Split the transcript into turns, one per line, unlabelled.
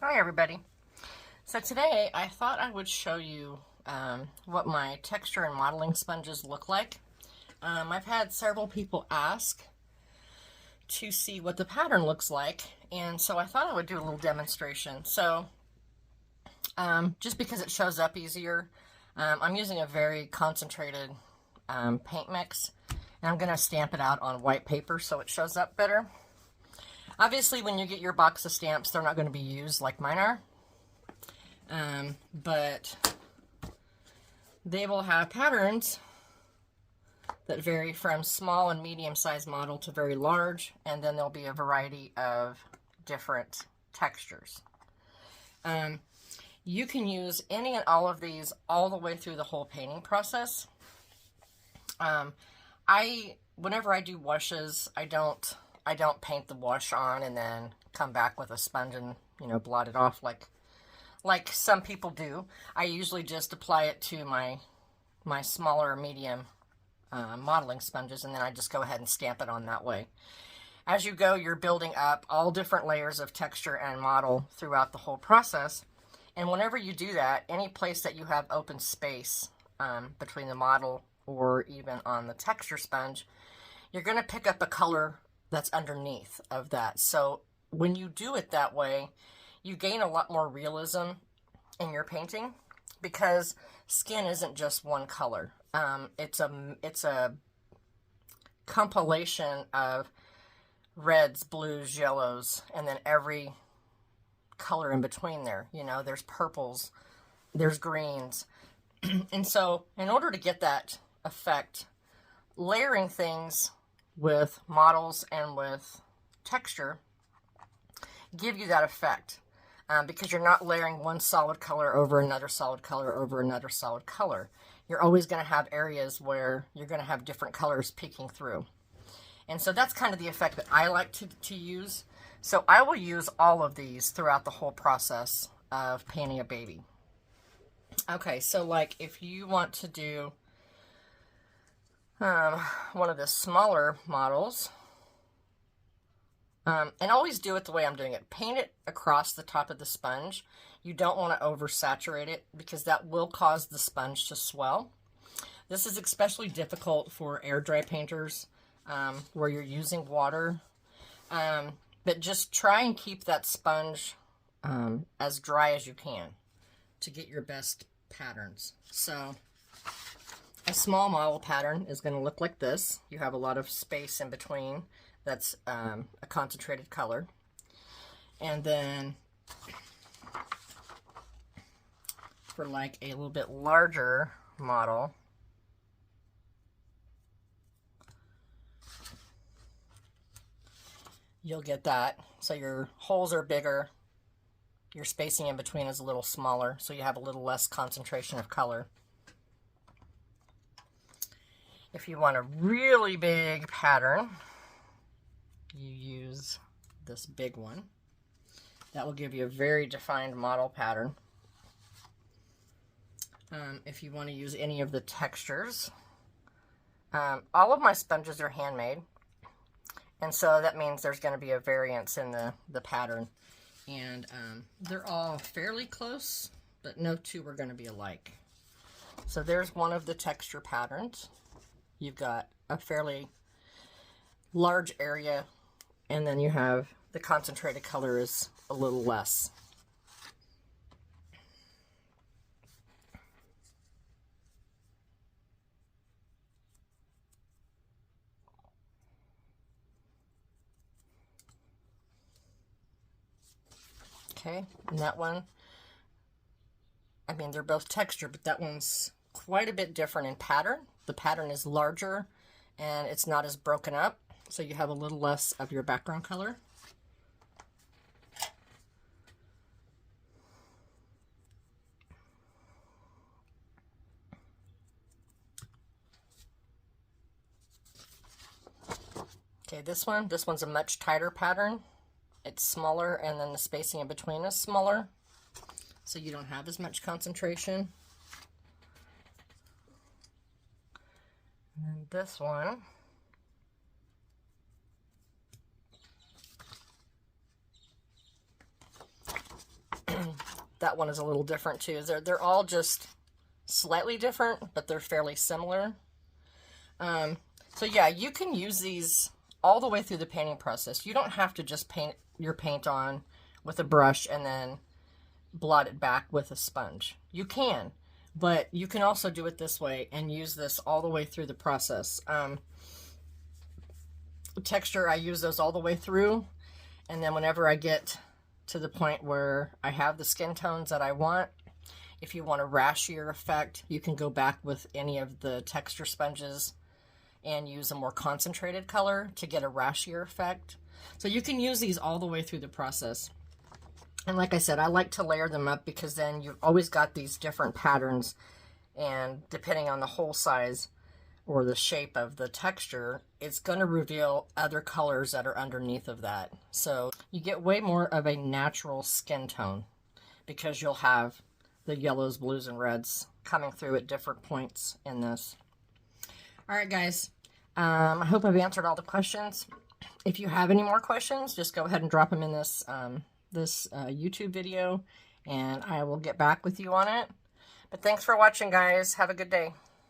Hi everybody. So today I thought I would show you what my texture and modeling sponges look like. I've had several people ask to see what the pattern looks like, and so I thought I would do a little demonstration. So just because it shows up easier, I'm using a very concentrated paint mix, and I'm going to stamp it out on white paper so it shows up better. Obviously, when you get your box of stamps, they're not going to be used like mine are. But they will have patterns that vary from small and medium-sized model to very large, and then there'll be a variety of different textures. You can use any and all of these all the way through the whole painting process. Whenever I do washes, I don't paint the wash on and then come back with a sponge and blot it off like some people do. I usually just apply it to my smaller or medium modeling sponges, and then I just go ahead and stamp it on that way. As you go, you're building up all different layers of texture and model throughout the whole process. And whenever you do that, any place that you have open space between the model or even on the texture sponge, you're going to pick up a color that's underneath of that. So when you do it that way, you gain a lot more realism in your painting, because skin isn't just one color. It's a compilation of reds, blues, yellows, and then every color in between there. There's purples, there's greens. And so in order to get that effect, layering things with models and with texture give you that effect. Because you're not layering one solid color over another solid color over another solid color. You're always going to have areas where you're going to have different colors peeking through. And so that's kind of the effect that I like to use. So I will use all of these throughout the whole process of painting a baby. Okay, so like if you want to do one of the smaller models, and always do it the way I'm doing it. Paint it across the top of the sponge. You don't want to oversaturate it, because that will cause the sponge to swell. This is especially difficult for air dry painters where you're using water. But just try and keep that sponge as dry as you can to get your best patterns. So a small model pattern is going to look like this. You have a lot of space in between. That's a concentrated color. And then for like a little bit larger model, you'll get that. So your holes are bigger, your spacing in between is a little smaller, so you have a little less concentration of color. If you want a really big pattern, you use this big one. That will give you a very defined model pattern. If you want to use any of the textures, all of my sponges are handmade, and so that means there's going to be a variance in the pattern, and they're all fairly close, but no two are going to be alike. So there's one of the texture patterns. You've got a fairly large area, and then you have the concentrated color is a little less. Okay, and that one, I mean, they're both texture, but that one's quite a bit different in pattern. The pattern is larger and it's not as broken up, so you have a little less of your background color. Okay, this one's a much tighter pattern. It's smaller, and then the spacing in between is smaller, so you don't have as much concentration. And then this one, that one is a little different too. They're all just slightly different, but they're fairly similar. So yeah, you can use these all the way through the painting process. You don't have to just paint your paint on with a brush and then blot it back with a sponge. You can, but you can also do it this way and use this all the way through the process. Texture, I use those all the way through, and then whenever I get to the point where I have the skin tones that I want, if you want a rashier effect, you can go back with any of the texture sponges and use a more concentrated color to get a rashier effect. So you can use these all the way through the process. And like I said, I like to layer them up because then you've always got these different patterns, and depending on the hole size or the shape of the texture, it's going to reveal other colors that are underneath of that. So you get way more of a natural skin tone because you'll have the yellows, blues, and reds coming through at different points in this. All right, guys. I hope I've answered all the questions. If you have any more questions, just go ahead and drop them in this YouTube video, and I will get back with you on it. But thanks for watching, guys. Have a good day.